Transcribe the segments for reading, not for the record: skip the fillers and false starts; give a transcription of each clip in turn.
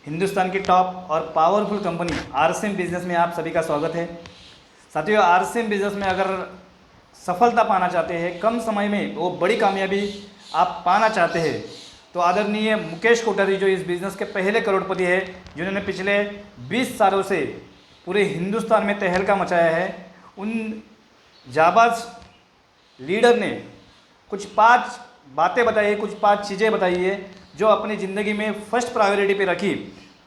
हिंदुस्तान की टॉप और powerful company RCM business में आप सभी का स्वागत है। साथियों, आरसीएम बिजनेस में अगर सफलता पाना चाहते हैं, कम समय में वो बड़ी कामयाबी आप पाना चाहते हैं, तो आदरणीय मुकेश कोठारी जो इस बिज़नेस के पहले करोड़पति है, जिन्होंने पिछले 20 सालों से पूरे हिंदुस्तान में तहलका मचाया है, उन जाबाज लीडर ने कुछ 5 बातें बताई है, कुछ 5 चीज़ें बताई है जो अपनी ज़िंदगी में फर्स्ट प्रायोरिटी पे रखी।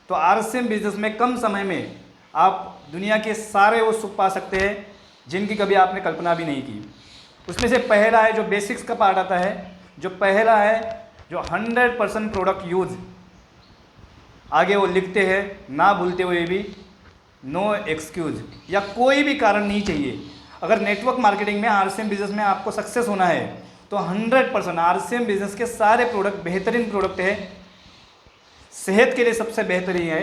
तो आरसीएम बिजनेस में कम समय में आप दुनिया के सारे वो सुख पा सकते हैं जिनकी कभी आपने कल्पना भी नहीं की। उसमें से पहला है जो बेसिक्स का पार्ट आता है, जो पहला है जो 100% प्रोडक्ट यूज़। आगे वो लिखते हैं, ना भूलते हुए भी नो एक्सक्यूज़, या कोई भी कारण नहीं चाहिए। अगर नेटवर्क मार्केटिंग में आरसीएम बिजनेस में आपको सक्सेस होना है तो 100% आरसीएम बिजनेस के सारे प्रोडक्ट बेहतरीन प्रोडक्ट है, सेहत के लिए सबसे बेहतरीन है।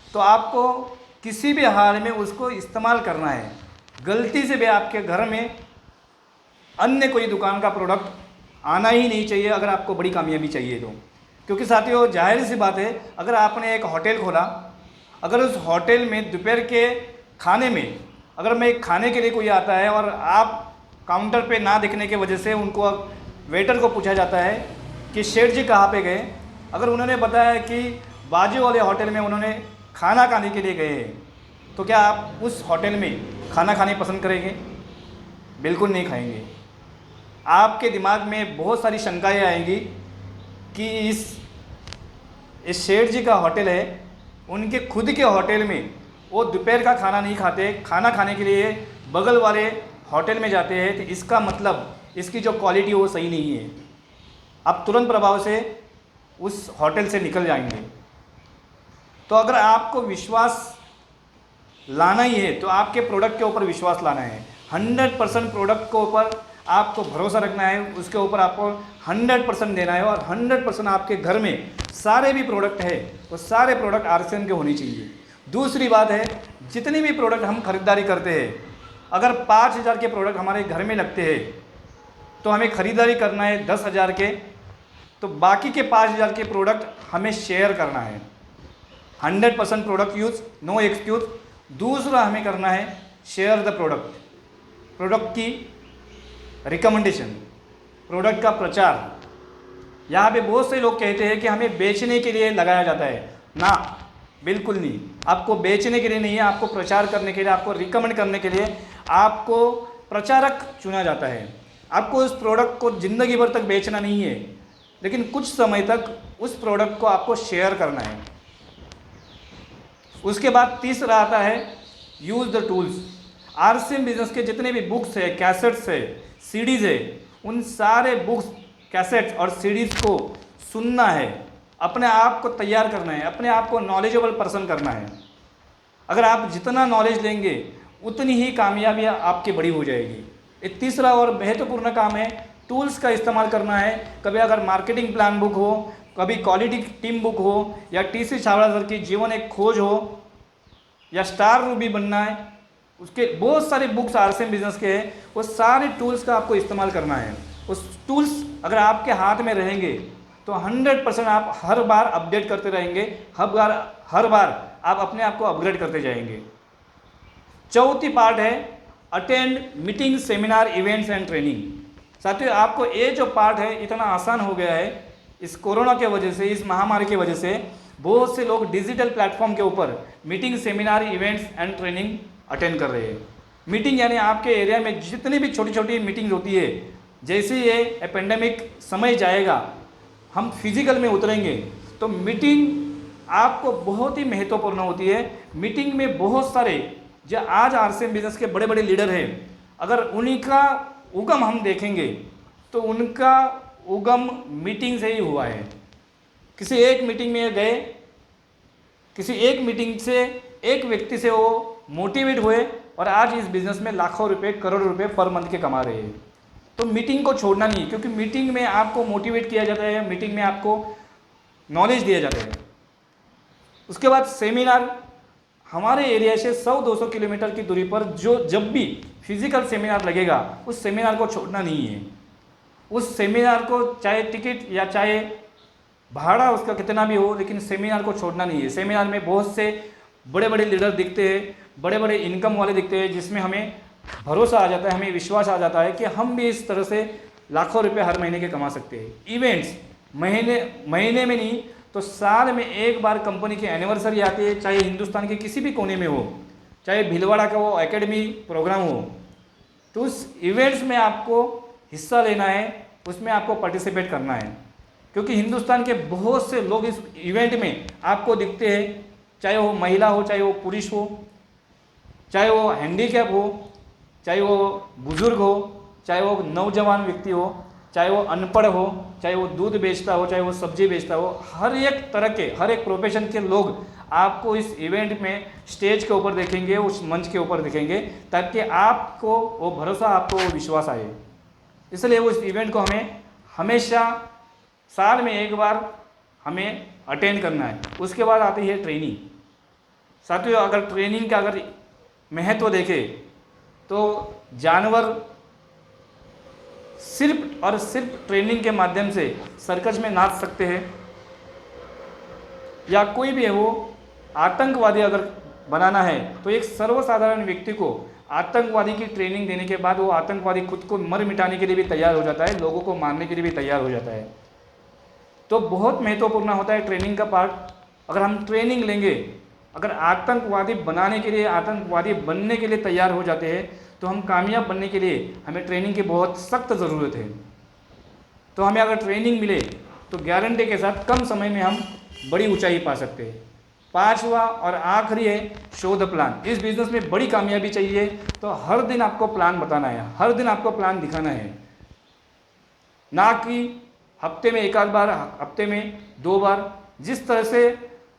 तो आपको किसी भी हाल में उसको इस्तेमाल करना है। गलती से भी आपके घर में अन्य कोई दुकान का प्रोडक्ट आना ही नहीं चाहिए अगर आपको बड़ी कामयाबी चाहिए तो। क्योंकि साथियों, जाहिर सी बात है, अगर आपने एक होटल खोला, अगर उस होटल में दोपहर के खाने में अगर मैं खाने के लिए कोई आता है और आप काउंटर पे ना दिखने की वजह से उनको वेटर को पूछा जाता है कि शेठ जी कहाँ पे गए, अगर उन्होंने बताया कि बाजू वाले होटल में उन्होंने खाना खाने के लिए गए हैं, तो क्या आप उस होटल में खाना खाने पसंद करेंगे? बिल्कुल नहीं खाएंगे। आपके दिमाग में बहुत सारी शंकाएं आएंगी कि इस शेठ जी का होटल है, उनके खुद के होटल में वो दोपहर का खाना नहीं खाते, खाना खाने के लिए बगल वाले होटल में जाते हैं, तो इसका मतलब इसकी जो क्वालिटी वो सही नहीं है। आप तुरंत प्रभाव से उस होटल से निकल जाएंगे। तो अगर आपको विश्वास लाना ही है तो आपके प्रोडक्ट के ऊपर विश्वास लाना है। 100% प्रोडक्ट के ऊपर आपको भरोसा रखना है, उसके ऊपर आपको 100% देना है, और 100% आपके घर में सारे भी प्रोडक्ट है वो सारे प्रोडक्ट आरसीएम के होने चाहिए। दूसरी बात है, जितनी भी प्रोडक्ट हम खरीदारी करते हैं, अगर 5,000 के प्रोडक्ट हमारे घर में लगते हैं तो हमें ख़रीदारी करना है 10,000 के, तो बाकी के 5,000 के प्रोडक्ट हमें शेयर करना है। 100% प्रोडक्ट यूज़, नो एक्सक्यूज़। दूसरा हमें करना है शेयर द प्रोडक्ट, प्रोडक्ट की रिकमेंडेशन, प्रोडक्ट का प्रचार। यहाँ पे बहुत से लोग कहते हैं कि हमें बेचने के लिए लगाया जाता है। ना, बिल्कुल नहीं। आपको बेचने के लिए नहीं है, आपको प्रचार करने के लिए, आपको रिकमेंड करने के लिए आपको प्रचारक चुना जाता है। आपको उस प्रोडक्ट को ज़िंदगी भर तक बेचना नहीं है, लेकिन कुछ समय तक उस प्रोडक्ट को आपको शेयर करना है। उसके बाद तीसरा आता है use the tools. RCM business के जितने भी बुक्स है, कैसेट्स है, सीडीज़ है, उन सारे बुक्स, कैसेट्स और सीडीज़ को सुनना है, अपने आप को तैयार करना है, अपने आप को नॉलेजेबल पर्सन करना है। अगर आप जितना नॉलेज लेंगे उतनी ही कामयाबी आपकी बड़ी हो जाएगी। एक तीसरा और महत्वपूर्ण काम है टूल्स का इस्तेमाल करना है। कभी अगर मार्केटिंग प्लान बुक हो, कभी क्वालिटी टीम बुक हो, या टीसी छावड़ा सर की जीवन एक खोज हो, या स्टार रूबी बनना है, उसके बहुत सारे बुक्स आरसीएम बिजनेस के हैं। वो सारे टूल्स का आपको इस्तेमाल करना है। उस टूल्स अगर आपके हाथ में रहेंगे तो 100% आप हर बार अपडेट करते रहेंगे, हर बार आप अपने आप को अपग्रेड करते जाएंगे। चौथी पार्ट है attend meeting, seminar, events and training. साथियों, आपको ये जो पार्ट है इतना आसान हो गया है इस कोरोना के वजह से, इस महामारी की वजह से। बहुत से लोग डिजिटल प्लेटफॉर्म के ऊपर meeting, seminar, events and training attend कर रहे हैं। मीटिंग यानी आपके एरिया में जितनी भी छोटी छोटी मीटिंग होती है, जैसे ये एपेंडेमिक समय जाएगा, हम फिजिकल में उतरेंगे, तो मीटिंग आपको बहुत ही महत्वपूर्ण होती है। मीटिंग में बहुत सारे जो आज आरसीएम बिजनेस के बड़े बड़े लीडर हैं, अगर उन्हीं का उगम हम देखेंगे तो उनका उगम मीटिंग से ही हुआ है। किसी एक मीटिंग में गए, किसी एक मीटिंग से एक व्यक्ति से वो मोटिवेट हुए और आज इस बिज़नेस में लाखों रुपए, करोड़ों रुपए पर मंथ के कमा रहे हैं। तो मीटिंग को छोड़ना नहीं, क्योंकि मीटिंग में आपको मोटिवेट किया जाता है, मीटिंग में आपको नॉलेज दिया जाता है। उसके बाद सेमिनार, हमारे एरिया से 100-200 किलोमीटर की दूरी पर जब भी फिजिकल सेमिनार लगेगा, उस सेमिनार को छोड़ना नहीं है। उस सेमिनार को चाहे टिकट या चाहे भाड़ा उसका कितना भी हो, लेकिन सेमिनार को छोड़ना नहीं है। सेमिनार में बहुत से बड़े बड़े लीडर दिखते हैं, बड़े बड़े इनकम वाले दिखते हैं, जिसमें हमें भरोसा आ जाता है, हमें विश्वास आ जाता है कि हम भी इस तरह से लाखों रुपए हर महीने के कमा सकते हैं। इवेंट्स महीने में नहीं तो साल में एक बार कंपनी की एनिवर्सरी आती है, चाहे हिंदुस्तान के किसी भी कोने में हो, चाहे भीलवाड़ा का वो एकेडमी प्रोग्राम हो, तो उस इवेंट्स में आपको हिस्सा लेना है, उसमें आपको पार्टिसिपेट करना है। क्योंकि हिंदुस्तान के बहुत से लोग इस इवेंट में आपको दिखते हैं, चाहे वो महिला हो, चाहे वो पुरुष हो, चाहे वो हैंडीकैप हो, चाहे वो बुजुर्ग हो, चाहे वो नौजवान व्यक्ति हो, चाहे वो अनपढ़ हो, चाहे वो दूध बेचता हो, चाहे वो सब्जी बेचता हो, हर एक तरह के, हर एक प्रोफेशन के लोग आपको इस इवेंट में स्टेज के ऊपर देखेंगे, उस मंच के ऊपर देखेंगे, ताकि आपको वो भरोसा, आपको वो विश्वास आए। इसलिए वो इस इवेंट को हमें हमेशा साल में एक बार हमें अटेंड करना है। उसके बाद आती है ट्रेनिंग। साथियों, अगर ट्रेनिंग का अगर महत्व देखें तो जानवर सिर्फ और सिर्फ ट्रेनिंग के माध्यम से सर्कस में नाच सकते हैं, या कोई भी है वो आतंकवादी अगर बनाना है तो एक सर्वसाधारण व्यक्ति को आतंकवादी की ट्रेनिंग देने के बाद वो आतंकवादी खुद को मर मिटाने के लिए भी तैयार हो जाता है, लोगों को मारने के लिए भी तैयार हो जाता है। तो बहुत महत्वपूर्ण होता है ट्रेनिंग का पार्ट। अगर हम ट्रेनिंग लेंगे, अगर आतंकवादी बनाने के लिए, आतंकवादी बनने के लिए तैयार हो जाते हैं, तो हम कामयाब बनने के लिए हमें ट्रेनिंग की बहुत सख्त ज़रूरत है। तो हमें अगर ट्रेनिंग मिले तो गारंटी के साथ कम समय में हम बड़ी ऊंचाई पा सकते हैं। पांचवा और आखिरी है शो द प्लान। इस बिजनेस में बड़ी कामयाबी चाहिए तो हर दिन आपको प्लान बताना है, हर दिन आपको प्लान दिखाना है, ना कि हफ्ते में एक आध बार, हफ्ते में 2 बार। जिस तरह से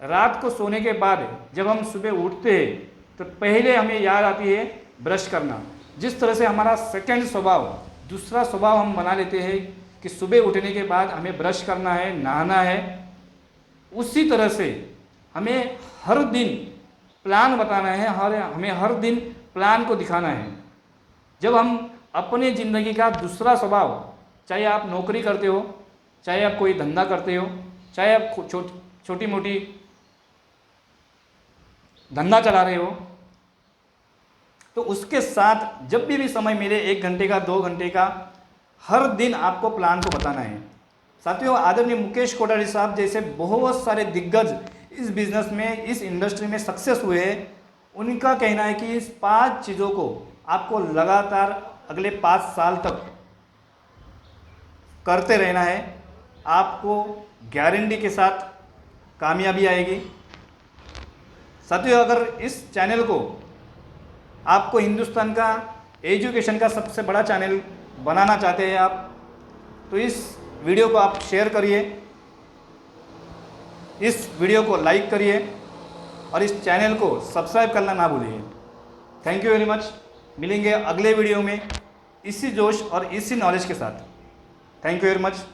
रात को सोने के बाद जब हम सुबह उठते हैं तो पहले हमें याद आती है ब्रश करना। जिस तरह से हमारा सेकंड स्वभाव, दूसरा स्वभाव हम बना लेते हैं कि सुबह उठने के बाद हमें ब्रश करना है, नहाना है, उसी तरह से हमें हर दिन प्लान बताना है, हमें हर दिन प्लान को दिखाना है। जब हम अपने ज़िंदगी का दूसरा स्वभाव, चाहे आप नौकरी करते हो, चाहे आप कोई धंधा करते हो, चाहे आप छोटी मोटी धंधा चला रहे हो, तो उसके साथ जब भी समय मिले 1 घंटे का, 2 घंटे का, हर दिन आपको प्लान को बताना है। साथियों, आदरणीय मुकेश कोठारी साहब जैसे बहुत सारे दिग्गज इस बिज़नेस में, इस इंडस्ट्री में सक्सेस हुए हैं। उनका कहना है कि इस 5 चीज़ों को आपको लगातार अगले 5 साल तक करते रहना है, आपको गारंटी के साथ कामयाबी आएगी। साथियों, अगर इस चैनल को आपको हिंदुस्तान का एजुकेशन का सबसे बड़ा चैनल बनाना चाहते हैं आप, तो इस वीडियो को आप शेयर करिए, इस वीडियो को लाइक करिए और इस चैनल को सब्सक्राइब करना ना भूलिए। Thank you very much. मिलेंगे अगले वीडियो में इसी जोश और इसी नॉलेज के साथ। Thank you very much.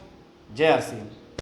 जय आर सी।